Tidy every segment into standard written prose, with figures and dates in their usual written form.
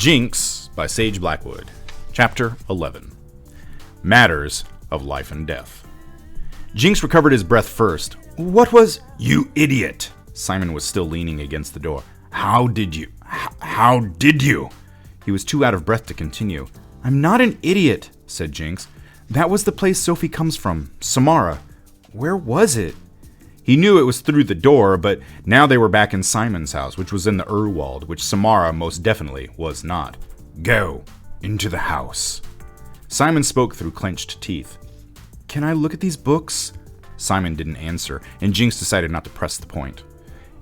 Jinx by Sage Blackwood. Chapter 11. Matters of Life and Death. Jinx recovered his breath first. What was... You idiot! Simon was still leaning against the door. How did you? He was too out of breath to continue. I'm not an idiot, said Jinx. That was the place Sophie comes from, Samarra. Where was it? He knew it was through the door, but now they were back in Simon's house, which was in the Urwald, which Samarra most definitely was not. Go into the house. Simon spoke through clenched teeth. Can I look at these books? Simon didn't answer, and Jinx decided not to press the point.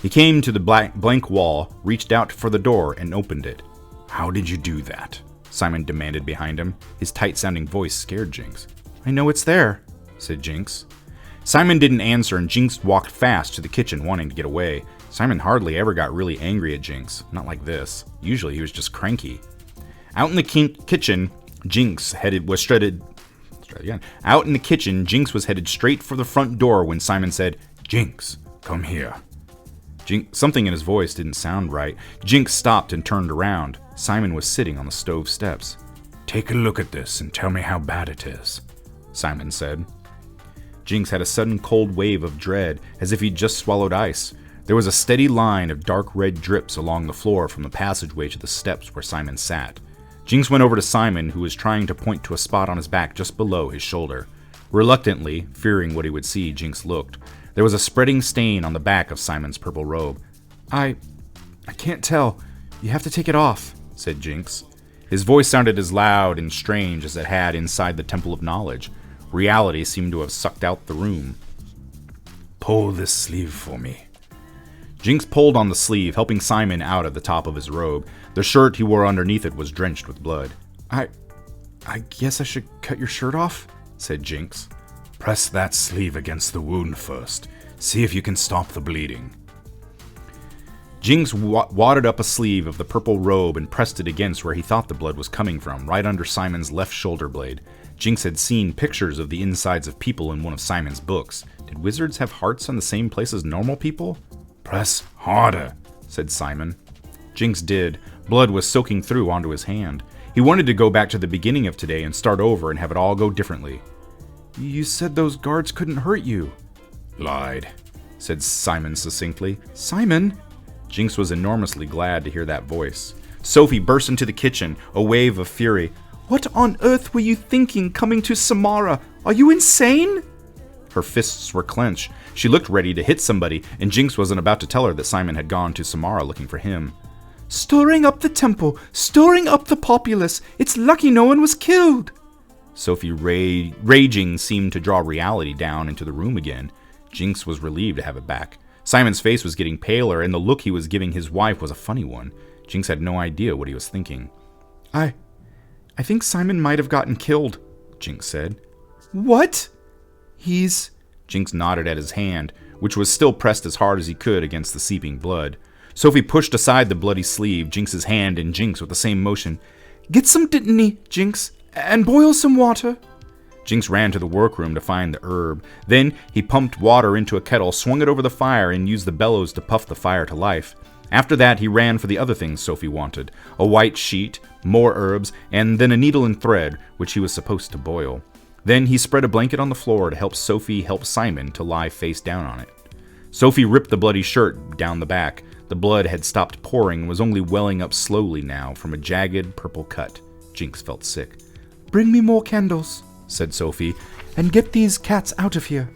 He came to the blank wall, reached out for the door, and opened it. How did you do that? Simon demanded behind him. His tight-sounding voice scared Jinx. I know it's there, said Jinx. Simon didn't answer, and Jinx walked fast to the kitchen, wanting to get away. Simon hardly ever got really angry at Jinx. Not like this. Usually he was just cranky. Out in the kitchen, Jinx Out in the kitchen, Jinx was headed straight for the front door when Simon said, Jinx, come here. Something in his voice didn't sound right. Jinx stopped and turned around. Simon was sitting on the stove steps. Take a look at this and tell me how bad it is, Simon said. Jinx had a sudden cold wave of dread, as if he'd just swallowed ice. There was a steady line of dark red drips along the floor from the passageway to the steps where Simon sat. Jinx went over to Simon, who was trying to point to a spot on his back just below his shoulder. Reluctantly, fearing what he would see, Jinx looked. There was a spreading stain on the back of Simon's purple robe. I can't tell. You have to take it off, said Jinx. His voice sounded as loud and strange as it had inside the Temple of Knowledge. Reality seemed to have sucked out the room. Pull this sleeve for me. Jinx pulled on the sleeve, helping Simon out of the top of his robe. The shirt he wore underneath it was drenched with blood. I guess I should cut your shirt off, said Jinx. Press that sleeve against the wound first. See if you can stop the bleeding. Jinx wadded up a sleeve of the purple robe and pressed it against where he thought the blood was coming from, right under Simon's left shoulder blade. Jinx had seen pictures of the insides of people in one of Simon's books. Did wizards have hearts on the same place as normal people? Press harder, said Simon. Jinx did. Blood was soaking through onto his hand. He wanted to go back to the beginning of today and start over and have it all go differently. You said those guards couldn't hurt you. Lied, said Simon succinctly. Simon? Jinx was enormously glad to hear that voice. Sophie burst into the kitchen, a wave of fury. What on earth were you thinking coming to Samarra? Are you insane? Her fists were clenched. She looked ready to hit somebody, and Jinx wasn't about to tell her that Simon had gone to Samarra looking for him. Stirring up the temple, stirring up the populace. It's lucky no one was killed. Sophie, raging, seemed to draw reality down into the room again. Jinx was relieved to have it back. Simon's face was getting paler, and the look he was giving his wife was a funny one. Jinx had no idea what he was thinking. I think Simon might have gotten killed, Jinx said. What? Jinx nodded at his hand, which was still pressed as hard as he could against the seeping blood. Sophie pushed aside the bloody sleeve, Jinx's hand, and Jinx with the same motion. Get some dittany, Jinx, and boil some water. Jinx ran to the workroom to find the herb. Then he pumped water into a kettle, swung it over the fire, and used the bellows to puff the fire to life. After that, he ran for the other things Sophie wanted. A white sheet, more herbs, and then a needle and thread, which he was supposed to boil. Then he spread a blanket on the floor to help Sophie help Simon to lie face down on it. Sophie ripped the bloody shirt down the back. The blood had stopped pouring and was only welling up slowly now from a jagged purple cut. Jinx felt sick. Bring me more candles, said Sophie, and get these cats out of here.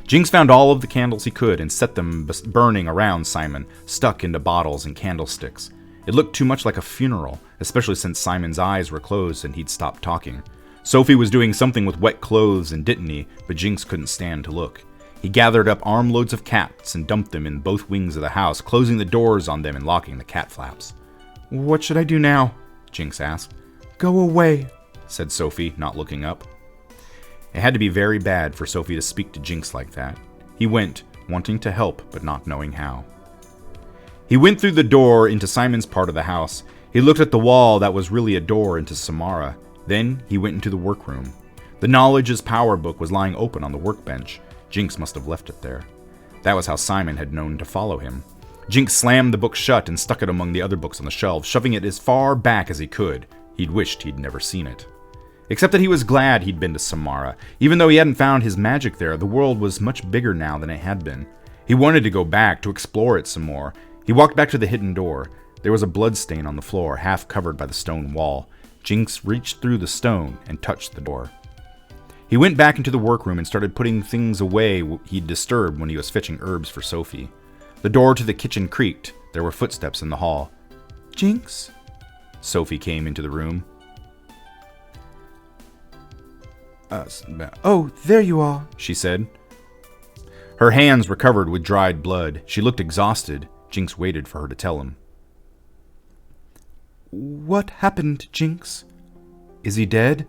Jinx found all of the candles he could and set them burning around Simon, stuck into bottles and candlesticks. It looked too much like a funeral, especially since Simon's eyes were closed and he'd stopped talking. Sophie was doing something with wet clothes and dittany, but Jinx couldn't stand to look. He gathered up armloads of cats and dumped them in both wings of the house, closing the doors on them and locking the cat flaps. What should I do now? Jinx asked. Go away, said Sophie, not looking up. It had to be very bad for Sophie to speak to Jinx like that. He went, wanting to help, but not knowing how. He went through the door into Simon's part of the house. He looked at the wall that was really a door into Samarra. Then he went into the workroom. The Knowledge's power book was lying open on the workbench. Jinx must have left it there. That was how Simon had known to follow him. Jinx slammed the book shut and stuck it among the other books on the shelf, shoving it as far back as he could. He'd wished he'd never seen it. Except that he was glad he'd been to Samarra. Even though he hadn't found his magic there, the world was much bigger now than it had been. He wanted to go back, to explore it some more. He walked back to the hidden door. There was a blood stain on the floor, half covered by the stone wall. Jinx reached through the stone and touched the door. He went back into the workroom and started putting things away he'd disturbed when he was fetching herbs for Sophie. The door to the kitchen creaked. There were footsteps in the hall. Jinx? Sophie came into the room. Oh, there you are, she said. Her hands were covered with dried blood. She looked exhausted. Jinx waited for her to tell him. What happened, Jinx? Is he dead?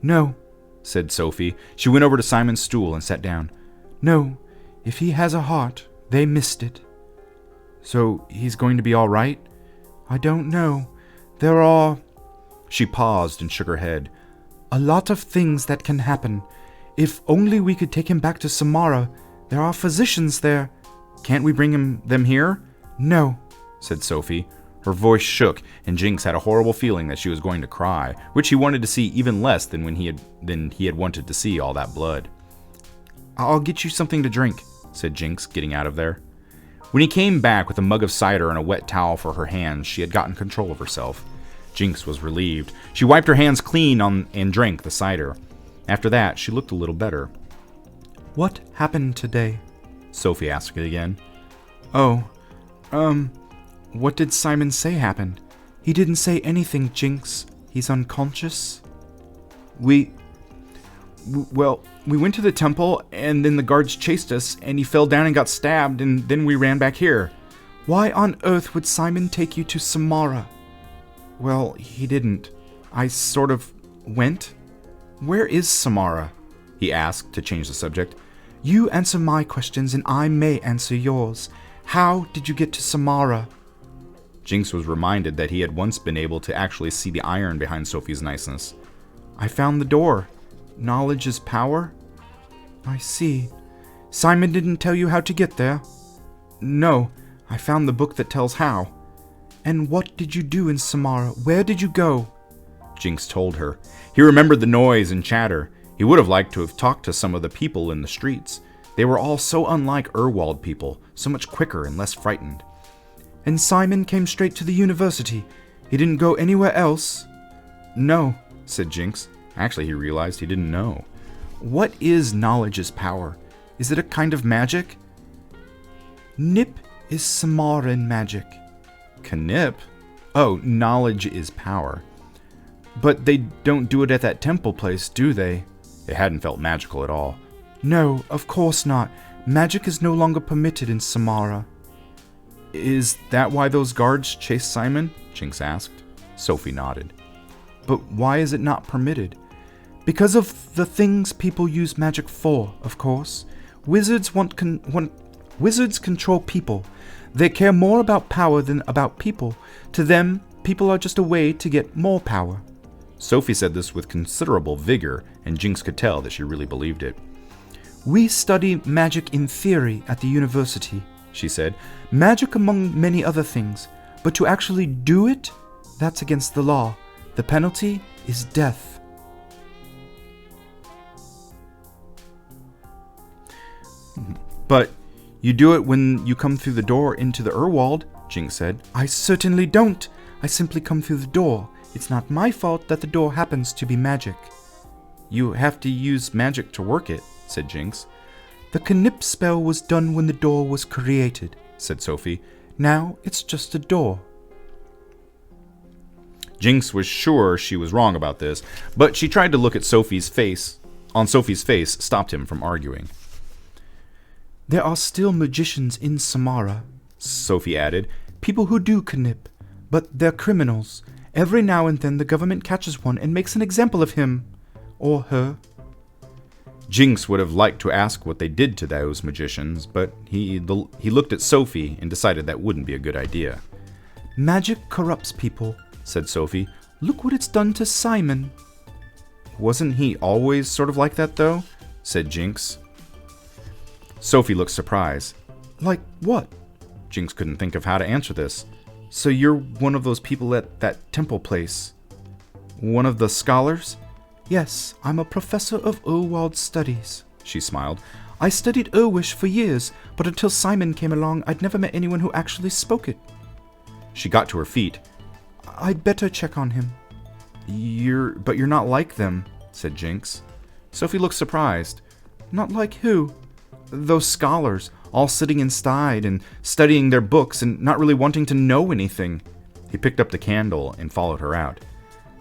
No, said Sophie. She went over to Simon's stool and sat down. No, if he has a heart, they missed it. So he's going to be all right? I don't know. There are... She paused and shook her head. A lot of things that can happen. If only we could take him back to Samarra. There are physicians there. Can't we bring them here? No, said Sophie. Her voice shook, and Jinx had a horrible feeling that she was going to cry, which he wanted to see even less than when he had wanted to see all that blood. I'll get you something to drink, said Jinx, getting out of there. When he came back with a mug of cider and a wet towel for her hands, she had gotten control of herself. Jinx was relieved. She wiped her hands clean and drank the cider. After that, she looked a little better. What happened today? Sophie asked again. What did Simon say happened? He didn't say anything, Jinx. He's unconscious. We went to the temple, and then the guards chased us, and he fell down and got stabbed, and then we ran back here. Why on earth would Simon take you to Samarra? Well, he didn't. I sort of went. Where is Samarra? He asked to change the subject. You answer my questions and I may answer yours. How did you get to Samarra? Jinx was reminded that he had once been able to actually see the iron behind Sophie's niceness. I found the door. Knowledge is power? I see. Simon didn't tell you how to get there? No, I found the book that tells how. And what did you do in Samarra? Where did you go? Jinx told her. He remembered the noise and chatter. He would have liked to have talked to some of the people in the streets. They were all so unlike Urwald people, so much quicker and less frightened. And Simon came straight to the university. He didn't go anywhere else? No, said Jinx. Actually, he realized he didn't know. What is knowledge is power? Is it a kind of magic? Nip is Samarran magic. Knip? Oh, knowledge is power. But they don't do it at that temple place, do they? It hadn't felt magical at all. No, of course not. Magic is no longer permitted in Samarra. Is that why those guards chased Simon? Jinx asked. Sophie nodded. But why is it not permitted? Because of the things people use magic for, of course. Wizards wizards control people. They care more about power than about people. To them, people are just a way to get more power. Sophie said this with considerable vigor, and Jinx could tell that she really believed it. We study magic in theory at the university, she said. Magic among many other things. But to actually do it, that's against the law. The penalty is death. But you do it when you come through the door into the Urwald, Jinx said. I certainly don't. I simply come through the door. It's not my fault that the door happens to be magic. You have to use magic to work it, said Jinx. The Knip spell was done when the door was created, said Sophie. Now it's just a door. Jinx was sure she was wrong about this, but she tried to look at Sophie's face. Sophie's face stopped him from arguing. There are still magicians in Samarra, Sophie added. People who do Knip, but they're criminals. Every now and then the government catches one and makes an example of him. Or her. Jinx would have liked to ask what they did to those magicians, but he looked at Sophie and decided that wouldn't be a good idea. Magic corrupts people, said Sophie. Look what it's done to Simon. Wasn't he always sort of like that, though? Said Jinx. Sophie looked surprised. Like what? Jinx couldn't think of how to answer this. So you're one of those people at that temple place? One of the scholars? Yes, I'm a professor of Urwald studies, she smiled. I studied Urwish for years, but until Simon came along, I'd never met anyone who actually spoke it. She got to her feet. I'd better check on him. But you're not like them, said Jinx. Sophie looked surprised. Not like who? Those scholars, all sitting inside and studying their books and not really wanting to know anything. He picked up the candle and followed her out.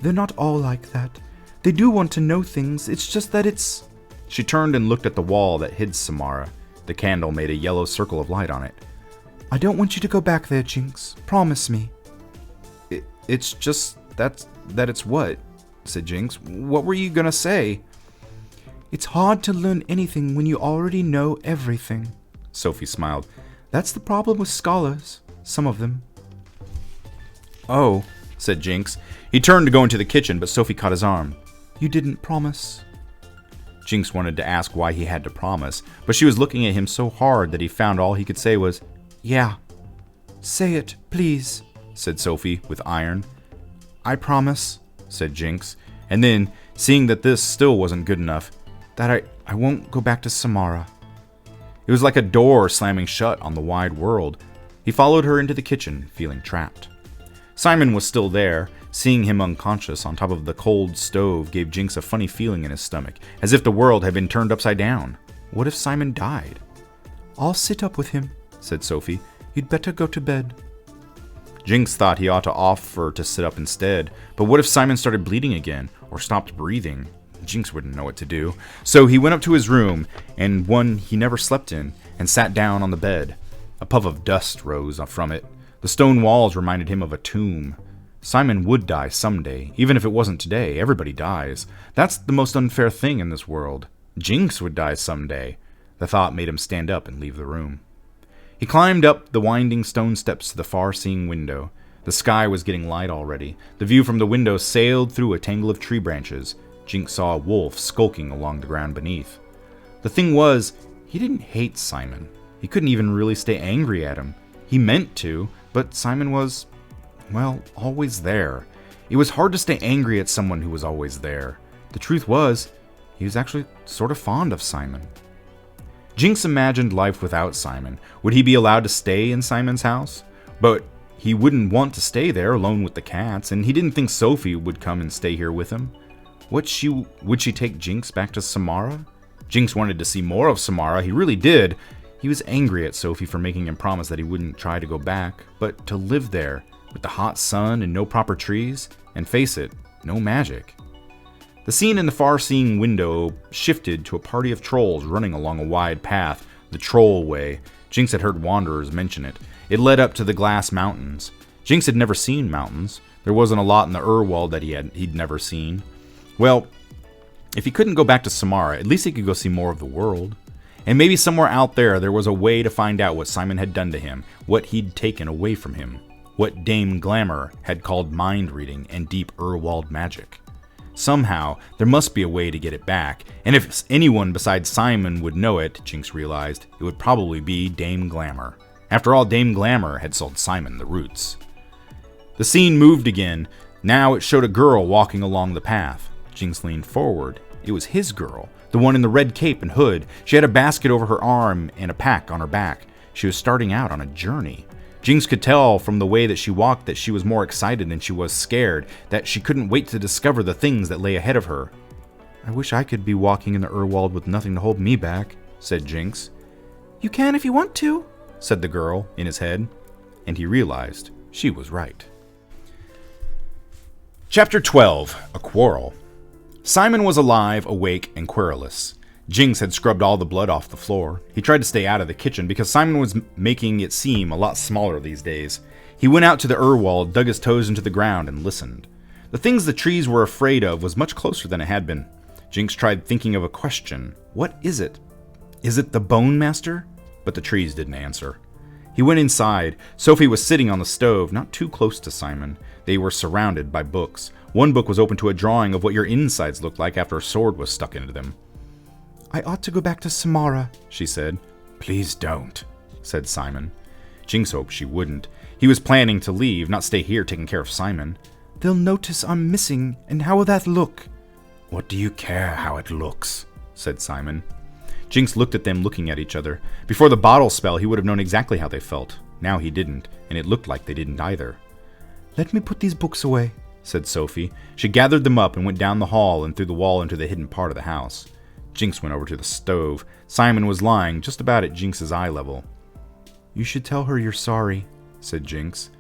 They're not all like that. They do want to know things, it's just that it's... She turned and looked at the wall that hid Samarra. The candle made a yellow circle of light on it. I don't want you to go back there, Jinx. Promise me. It's just that it's what? Said Jinx. What were you gonna say? It's hard to learn anything when you already know everything. Sophie smiled. That's the problem with scholars. Some of them. Oh, said Jinx. He turned to go into the kitchen, but Sophie caught his arm. You didn't promise. Jinx wanted to ask why he had to promise, but she was looking at him so hard that he found all he could say was, yeah. Say it, please, said Sophie with iron. I promise, said Jinx, and then, seeing that this still wasn't good enough, that I won't go back to Samarra. It was like a door slamming shut on the wide world. He followed her into the kitchen, feeling trapped. Simon was still there. Seeing him unconscious on top of the cold stove gave Jinx a funny feeling in his stomach, as if the world had been turned upside down. What if Simon died? I'll sit up with him, said Sophie. You'd better go to bed. Jinx thought he ought to offer to sit up instead, but what if Simon started bleeding again, or stopped breathing? Jinx wouldn't know what to do. So he went up to his room, and one he never slept in, and sat down on the bed. A puff of dust rose from it. The stone walls reminded him of a tomb. Simon would die someday, even if it wasn't today. Everybody dies. That's the most unfair thing in this world. Jinx would die someday. The thought made him stand up and leave the room. He climbed up the winding stone steps to the far-seeing window. The sky was getting light already. The view from the window sailed through a tangle of tree branches. Jinx saw a wolf skulking along the ground beneath. The thing was, he didn't hate Simon. He couldn't even really stay angry at him. He meant to, but Simon was, well, always there. It was hard to stay angry at someone who was always there. The truth was, he was actually sort of fond of Simon. Jinx imagined life without Simon. Would he be allowed to stay in Simon's house? But he wouldn't want to stay there alone with the cats, and he didn't think Sophie would come and stay here with him. Would she take Jinx back to Samarra? Jinx wanted to see more of Samarra, he really did. He was angry at Sophie for making him promise that he wouldn't try to go back, but to live there, with the hot sun and no proper trees, and face it, no magic. The scene in the far-seeing window shifted to a party of trolls running along a wide path, the Troll Way. Jinx had heard wanderers mention it. It led up to the glass mountains. Jinx had never seen mountains. There wasn't a lot in the Urwald that he'd never seen. Well, if he couldn't go back to Samarra, at least he could go see more of the world. And maybe somewhere out there was a way to find out what Simon had done to him, what he'd taken away from him, what Dame Glamour had called mind reading and deep Urwald magic. Somehow, there must be a way to get it back, and if anyone besides Simon would know it, Jinx realized, it would probably be Dame Glamour. After all, Dame Glamour had sold Simon the roots. The scene moved again. Now it showed a girl walking along the path. Jinx leaned forward. It was his girl, the one in the red cape and hood. She had a basket over her arm and a pack on her back. She was starting out on a journey. Jinx could tell from the way that she walked that she was more excited than she was scared, that she couldn't wait to discover the things that lay ahead of her. I wish I could be walking in the Urwald with nothing to hold me back, said Jinx. You can if you want to, said the girl in his head, and he realized she was right. Chapter 12. A Quarrel. Simon was alive, awake, and querulous. Jinx had scrubbed all the blood off the floor. He tried to stay out of the kitchen because Simon was making it seem a lot smaller these days. He went out to the Urwald, dug his toes into the ground, and listened. The things the trees were afraid of was much closer than it had been. Jinx tried thinking of a question. What is it? Is it the Bone Master? But the trees didn't answer. He went inside. Sophie was sitting on the stove, not too close to Simon. They were surrounded by books. One book was open to a drawing of what your insides looked like after a sword was stuck into them. I ought to go back to Samarra, she said. Please don't, said Simon. Jinx hoped she wouldn't. He was planning to leave, not stay here taking care of Simon. They'll notice I'm missing, and how will that look? What do you care how it looks? Said Simon. Jinx looked at them looking at each other. Before the bottle spell, he would have known exactly how they felt. Now he didn't, and it looked like they didn't either. Let me put these books away, said Sophie. She gathered them up and went down the hall and through the wall into the hidden part of the house. Jinx went over to the stove. Simon was lying just about at Jinx's eye level. You should tell her you're sorry, said Jinx.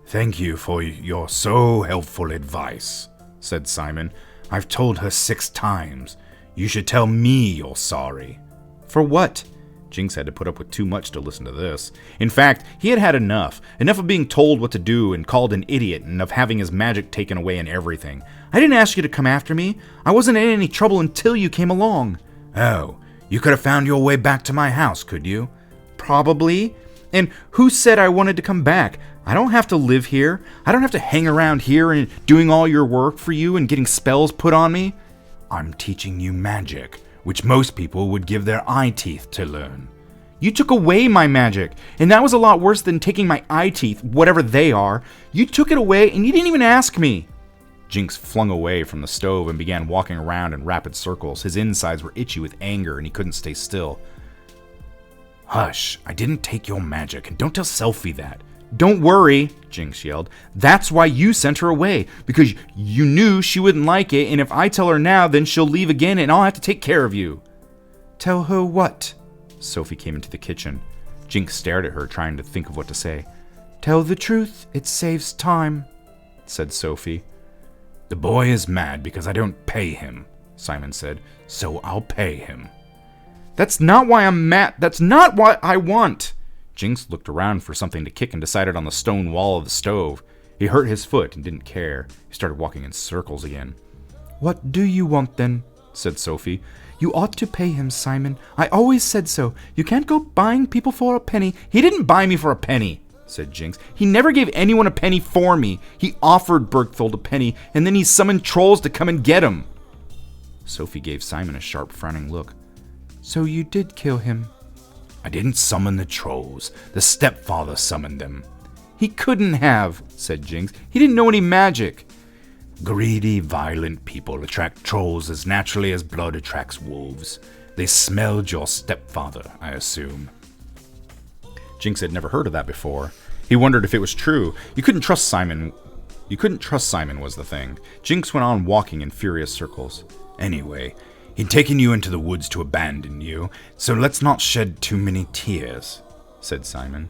Thank you for your so helpful advice, said Simon. I've told her 6 times. You should tell me you're sorry. For what? Jinx had to put up with too much to listen to this. In fact, he had had enough. Enough of being told what to do and called an idiot and of having his magic taken away and everything. I didn't ask you to come after me. I wasn't in any trouble until you came along. Oh, you could have found your way back to my house, could you? Probably. And who said I wanted to come back? I don't have to live here. I don't have to hang around here and doing all your work for you and getting spells put on me. I'm teaching you magic, which most people would give their eye teeth to learn. You took away my magic, and that was a lot worse than taking my eye teeth, whatever they are. You took it away, and you didn't even ask me. Jinx flung away from the stove and began walking around in rapid circles. His insides were itchy with anger, and he couldn't stay still. Hush, I didn't take your magic, and don't tell Sophie that. Don't worry, Jinx yelled. That's why you sent her away, because you knew she wouldn't like it, and if I tell her now, then she'll leave again, and I'll have to take care of you. Tell her what? Sophie came into the kitchen. Jinx stared at her, trying to think of what to say. Tell the truth, it saves time, said Sophie. The boy is mad because I don't pay him, Simon said, so I'll pay him. That's not why I'm mad. That's not what I want. Jinx looked around for something to kick and decided on the stone wall of the stove. He hurt his foot and didn't care. He started walking in circles again. What do you want then? Said Sophie. You ought to pay him, Simon. I always said so. You can't go buying people for a penny. He didn't buy me for a penny, said Jinx. He never gave anyone a penny for me. He offered Bergthold a penny, and then he summoned trolls to come and get him. Sophie gave Simon a sharp, frowning look. So you did kill him? I didn't summon the trolls. The stepfather summoned them. He couldn't have, said Jinx. He didn't know any magic. Greedy, violent people attract trolls as naturally as blood attracts wolves. They smelled your stepfather, I assume. Jinx had never heard of that before. He wondered if it was true. You couldn't trust Simon was the thing. Jinx went on walking in furious circles. Anyway, he'd taken you into the woods to abandon you, so let's not shed too many tears, said Simon.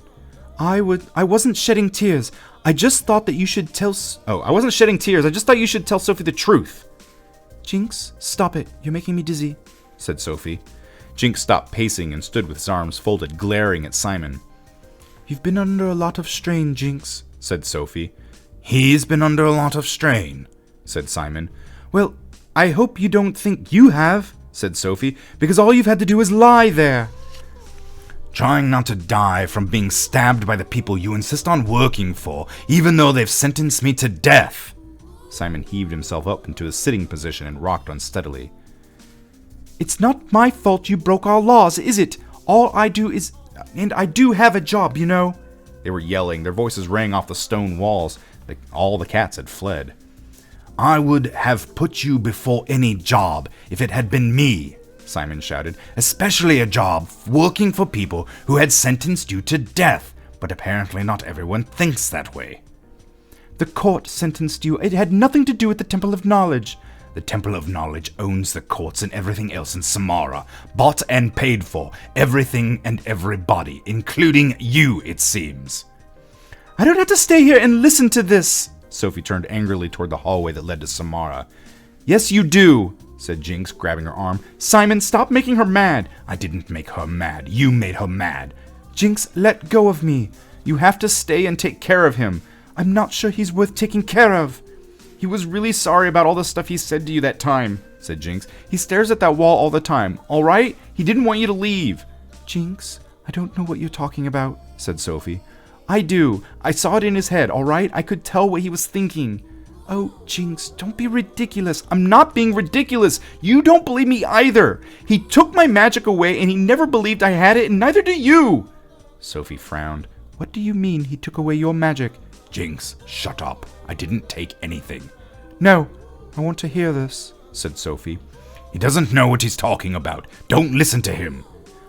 I wasn't shedding tears. I just thought that you should tell... I wasn't shedding tears. I just thought you should tell Sophie the truth. Jinx, stop it. You're making me dizzy, said Sophie. Jinx stopped pacing and stood with his arms folded, glaring at Simon. You've been under a lot of strain, Jinx, said Sophie. He's been under a lot of strain, said Simon. Well, I hope you don't think you have, said Sophie, because all you've had to do is lie there. Trying not to die from being stabbed by the people you insist on working for, even though they've sentenced me to death. Simon heaved himself up into a sitting position and rocked unsteadily. It's not my fault you broke our laws, is it? All I do is... And I do have a job, you know. They were yelling, their voices rang off the stone walls. All the cats had fled. I would have put you before any job if it had been me, Simon shouted, especially a job working for people who had sentenced you to death, but apparently not everyone thinks that way. The court sentenced you. It had nothing to do with the Temple of Knowledge. The Temple of Knowledge owns the courts and everything else in Samarra, bought and paid for, everything and everybody, including you, it seems. I don't have to stay here and listen to this. Sophie turned angrily toward the hallway that led to Samarra. Yes, you do, said Jinx, grabbing her arm. Simon, stop making her mad. I didn't make her mad. You made her mad. Jinx, let go of me. You have to stay and take care of him. I'm not sure he's worth taking care of. He was really sorry about all the stuff he said to you that time, said Jinx. He stares at that wall all the time, all right? He didn't want you to leave. Jinx, I don't know what you're talking about, said Sophie. I do. I saw it in his head, all right? I could tell what he was thinking. Oh, Jinx, don't be ridiculous. I'm not being ridiculous. You don't believe me either. He took my magic away and he never believed I had it, and neither do you. Sophie frowned. What do you mean he took away your magic? Jinx, shut up. I didn't take anything. No, I want to hear this, said Sophie. He doesn't know what he's talking about. Don't listen to him.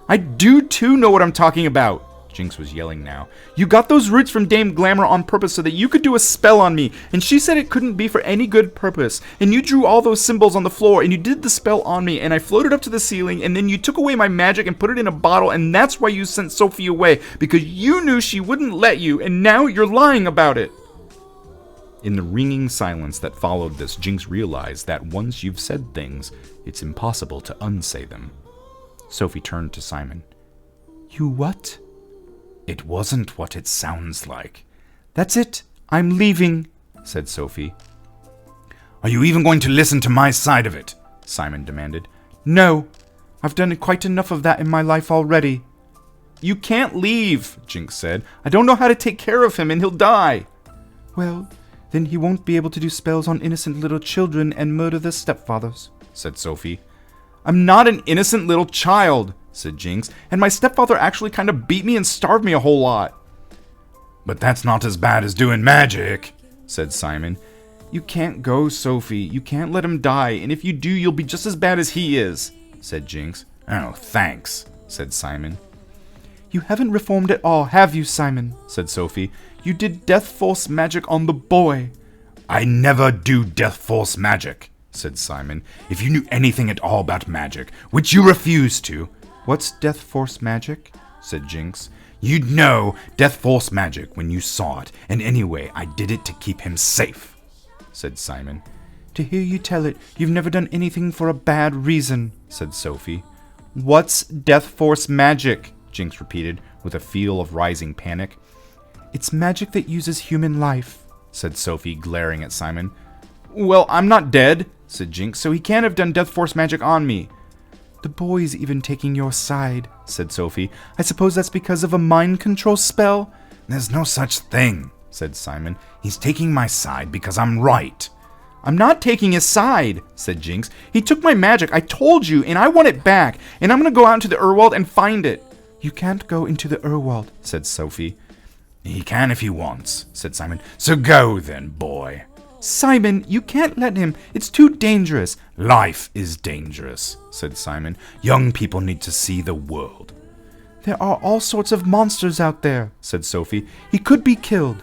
I do too know what I'm talking about. Jinx was yelling now. You got those roots from Dame Glamour on purpose so that you could do a spell on me, and she said it couldn't be for any good purpose. And you drew all those symbols on the floor, and you did the spell on me, and I floated up to the ceiling, and then you took away my magic and put it in a bottle, and that's why you sent Sophie away, because you knew she wouldn't let you, and now you're lying about it. In the ringing silence that followed this, Jinx realized that once you've said things, it's impossible to unsay them. Sophie turned to Simon. You what? It wasn't what it sounds like. That's it. I'm leaving, said Sophie. Are you even going to listen to my side of it? Simon demanded. No. I've done quite enough of that in my life already. You can't leave, Jinx said. I don't know how to take care of him, and he'll die. Well, then he won't be able to do spells on innocent little children and murder their stepfathers, said Sophie. I'm not an innocent little child, said Jinx, and my stepfather actually kind of beat me and starved me a whole lot. But that's not as bad as doing magic, said Simon. You can't go, Sophie. You can't let him die, and if you do, you'll be just as bad as he is, said Jinx. Oh, thanks, said Simon. You haven't reformed at all, have you, Simon? said Sophie. You did Death Force magic on the boy. I never do Death Force magic, said Simon. If you knew anything at all about magic, which you refuse to. What's Death Force magic? said Jinx. You'd know Death Force magic when you saw it, and anyway, I did it to keep him safe, said Simon. To hear you tell it, you've never done anything for a bad reason, said Sophie. What's Death Force magic? Jinx repeated, with a feel of rising panic. It's magic that uses human life, said Sophie, glaring at Simon. Well, I'm not dead, said Jinx, so he can't have done Death Force magic on me. The boy's even taking your side, said Sophie. I suppose that's because of a mind control spell? There's no such thing, said Simon. He's taking my side because I'm right. I'm not taking his side, said Jinx. He took my magic, I told you, and I want it back, and I'm going to go out into the Urwald and find it. You can't go into the Urwald, said Sophie. He can if he wants, said Simon. So go then, boy. Simon, you can't let him. It's too dangerous. Life is dangerous, said Simon. Young people need to see the world. There are all sorts of monsters out there, said Sophie. He could be killed.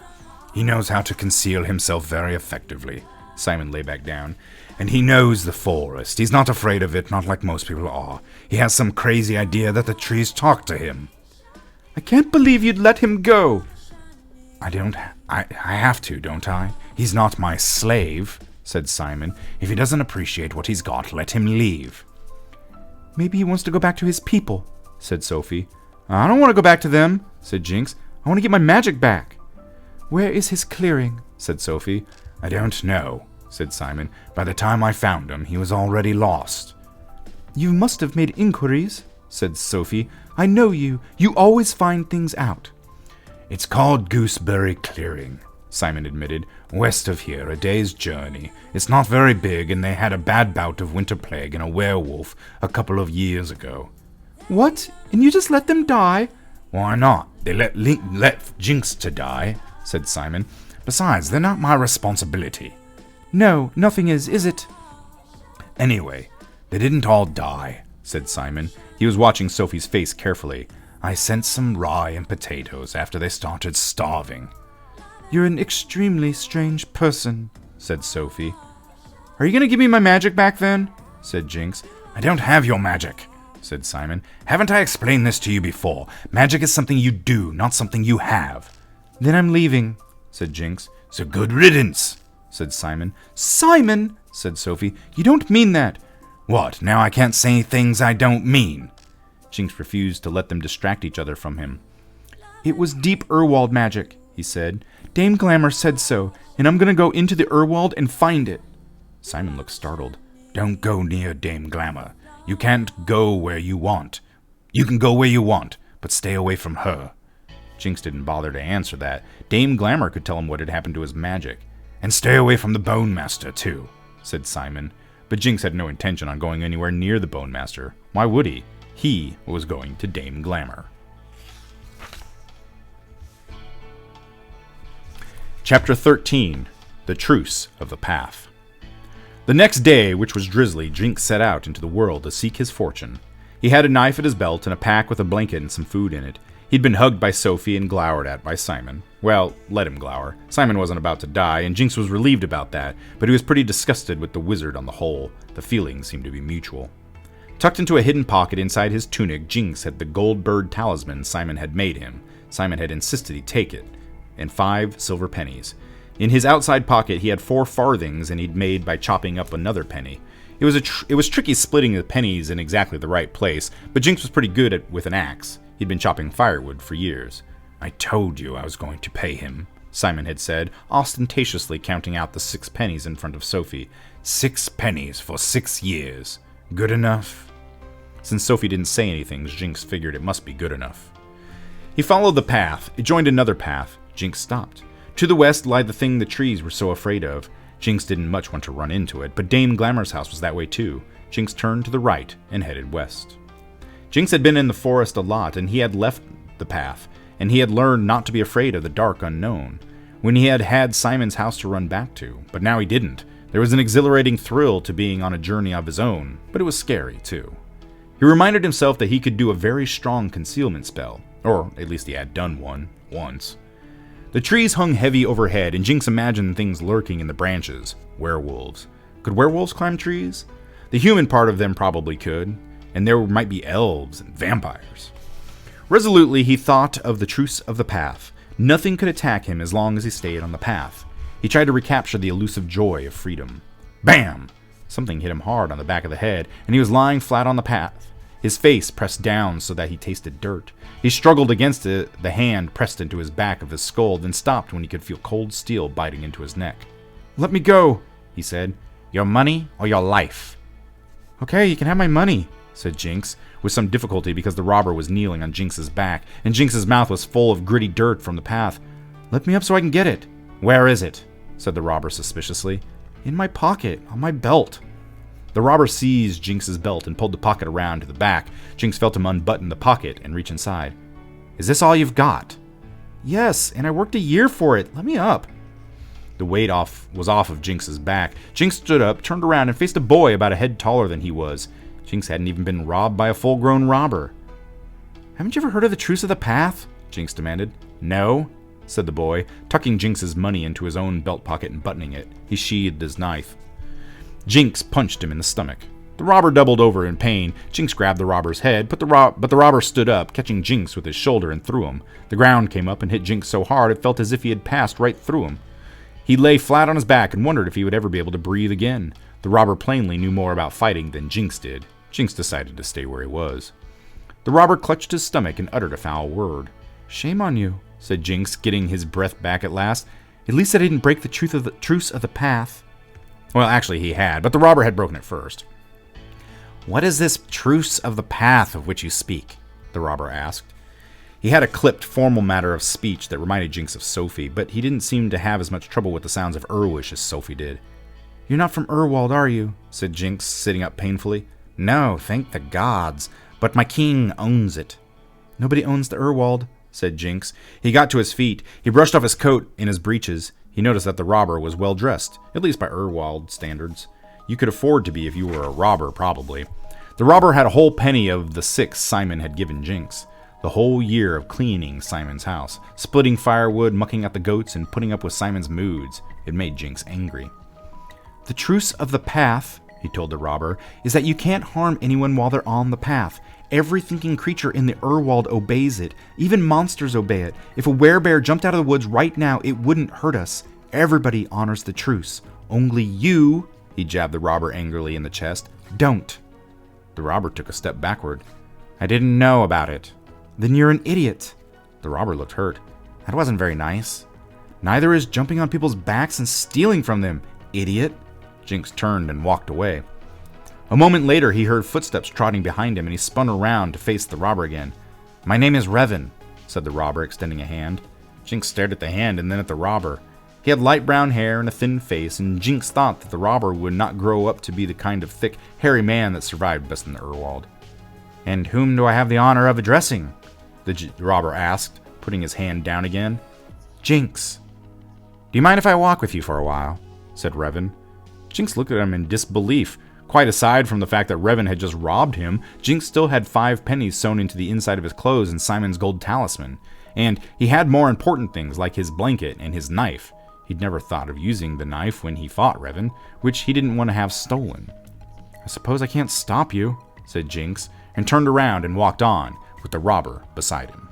He knows how to conceal himself very effectively. Simon lay back down. And he knows the forest. He's not afraid of it, not like most people are. He has some crazy idea that the trees talk to him. I can't believe you'd let him go. I have to, don't I? He's not my slave, said Simon. If he doesn't appreciate what he's got, let him leave. Maybe he wants to go back to his people, said Sophie. I don't want to go back to them, said Jinx. I want to get my magic back. Where is his clearing? said Sophie. I don't know, said Simon. By the time I found him, he was already lost. You must have made inquiries, said Sophie. I know you. You always find things out. It's called Gooseberry Clearing, Simon admitted. West of here, a day's journey. It's not very big, and they had a bad bout of winter plague and a werewolf a couple of years ago. What? And you just let them die? Why not? They let Jinx to die, said Simon. Besides, they're not my responsibility. No, nothing is it? Anyway, they didn't all die, said Simon. He was watching Sophie's face carefully. I sent some rye and potatoes after they started starving. You're an extremely strange person, said Sophie. Are you going to give me my magic back then? said Jinx. I don't have your magic, said Simon. Haven't I explained this to you before? Magic is something you do, not something you have. Then I'm leaving, said Jinx. So good riddance, said Simon. Simon, said Sophie. You don't mean that. What, now I can't say things I don't mean? Jinx refused to let them distract each other from him. It was deep Urwald magic, he said. Dame Glamour said so, and I'm going to go into the Urwald and find it. Simon looked startled. Don't go near Dame Glamour. You can't go where you want. You can go where you want, but stay away from her. Jinx didn't bother to answer that. Dame Glamour could tell him what had happened to his magic. And stay away from the Bone Master, too, said Simon. But Jinx had no intention on going anywhere near the Bone Master. Why would he? He was going to Dame Glamour. Chapter 13. The Truce of the Path. The next day, which was drizzly, Jinx set out into the world to seek his fortune. He had a knife at his belt and a pack with a blanket and some food in it. He'd been hugged by Sophie and glowered at by Simon. Well, let him glower. Simon wasn't about to die, and Jinx was relieved about that, but he was pretty disgusted with the wizard on the whole. The feelings seemed to be mutual. Tucked into a hidden pocket inside his tunic, Jinx had the gold bird talisman Simon had made him. Simon had insisted he take it, and 5 silver pennies. In his outside pocket, he had 4 farthings, and he'd made by chopping up another penny. It was tricky splitting the pennies in exactly the right place, but Jinx was pretty good with an axe. He'd been chopping firewood for years. "I told you I was going to pay him," Simon had said, ostentatiously counting out the 6 pennies in front of Sophie. 6 pennies for 6 years. Good enough? Since Sophie didn't say anything, Jinx figured it must be good enough. He followed the path. It joined another path. Jinx stopped. To the west lied the thing the trees were so afraid of. Jinx didn't much want to run into it, but Dame Glamour's house was that way too. Jinx turned to the right and headed west. Jinx had been in the forest a lot, and he had left the path, and he had learned not to be afraid of the dark unknown, when he had had Simon's house to run back to, but now he didn't. There was an exhilarating thrill to being on a journey of his own, but it was scary too. He reminded himself that he could do a very strong concealment spell, or at least he had done one, once. The trees hung heavy overhead, and Jinx imagined things lurking in the branches. Werewolves. Could werewolves climb trees? The human part of them probably could, and there might be elves and vampires. Resolutely, he thought of the truce of the path. Nothing could attack him as long as he stayed on the path. He tried to recapture the elusive joy of freedom. Bam! Something hit him hard on the back of the head, and he was lying flat on the path, his face pressed down so that he tasted dirt. He struggled against it, the hand pressed into his back of his skull, then stopped when he could feel cold steel biting into his neck. "Let me go," he said. "Your money or your life?" "Okay, you can have my money," said Jinx, with some difficulty because the robber was kneeling on Jinx's back, and Jinx's mouth was full of gritty dirt from the path. "Let me up so I can get it." "Where is it?" said the robber suspiciously. "In my pocket, on my belt." The robber seized Jinx's belt and pulled the pocket around to the back. Jinx felt him unbutton the pocket and reach inside. "Is this all you've got?" "Yes, and I worked a year for it. Let me up." The weight was off of Jinx's back. Jinx stood up, turned around, and faced a boy about a head taller than he was. Jinx hadn't even been robbed by a full-grown robber. "Haven't you ever heard of the Truce of the Path?" Jinx demanded. "No," said the boy, tucking Jinx's money into his own belt pocket and buttoning it. He sheathed his knife. Jinx punched him in the stomach. The robber doubled over in pain. Jinx grabbed the robber's head, but the robber stood up, catching Jinx with his shoulder and threw him. The ground came up and hit Jinx so hard it felt as if he had passed right through him. He lay flat on his back and wondered if he would ever be able to breathe again. The robber plainly knew more about fighting than Jinx did. Jinx decided to stay where he was. The robber clutched his stomach and uttered a foul word. "Shame on you," said Jinx, getting his breath back at last. "At least I didn't break the truce of the path." Well, actually he had, but the robber had broken it first. "What is this truce of the path of which you speak?" the robber asked. He had a clipped, formal matter of speech that reminded Jinx of Sophie, but he didn't seem to have as much trouble with the sounds of Erwish as Sophie did. "You're not from Urwald, are you?" said Jinx, sitting up painfully. "No, thank the gods, but my king owns it." "Nobody owns the Urwald," said Jinx. He got to his feet. He brushed off his coat and his breeches. He noticed that the robber was well dressed, at least by Urwald standards. You could afford to be if you were a robber, probably. The robber had a whole penny of the 6 Simon had given Jinx. The whole year of cleaning Simon's house, splitting firewood, mucking out the goats, and putting up with Simon's moods. It made Jinx angry. "The truce of the path," he told the robber, "is that you can't harm anyone while they're on the path. Every thinking creature in the Urwald obeys it. Even monsters obey it. If a werebear jumped out of the woods right now, it wouldn't hurt us. Everybody honors the truce. Only you," he jabbed the robber angrily in the chest, "don't." The robber took a step backward. "I didn't know about it." "Then you're an idiot." The robber looked hurt. "That wasn't very nice." "Neither is jumping on people's backs and stealing from them, idiot." Jinx turned and walked away. A moment later, he heard footsteps trotting behind him, and he spun around to face the robber again. "My name is Revan," said the robber, extending a hand. Jinx stared at the hand and then at the robber. He had light brown hair and a thin face, and Jinx thought that the robber would not grow up to be the kind of thick, hairy man that survived best in the Urwald. "And whom do I have the honor of addressing?" the robber asked, putting his hand down again. "Jinx." Do you mind if I walk with you for a while? Said Revan. Jinx looked at him in disbelief. Quite aside from the fact that Revan had just robbed him, Jinx still had 5 pennies sewn into the inside of his clothes and Simon's gold talisman. And he had more important things like his blanket and his knife. He'd never thought of using the knife when he fought Revan, which he didn't want to have stolen. I suppose I can't stop you, said Jinx, and turned around and walked on, with the robber beside him.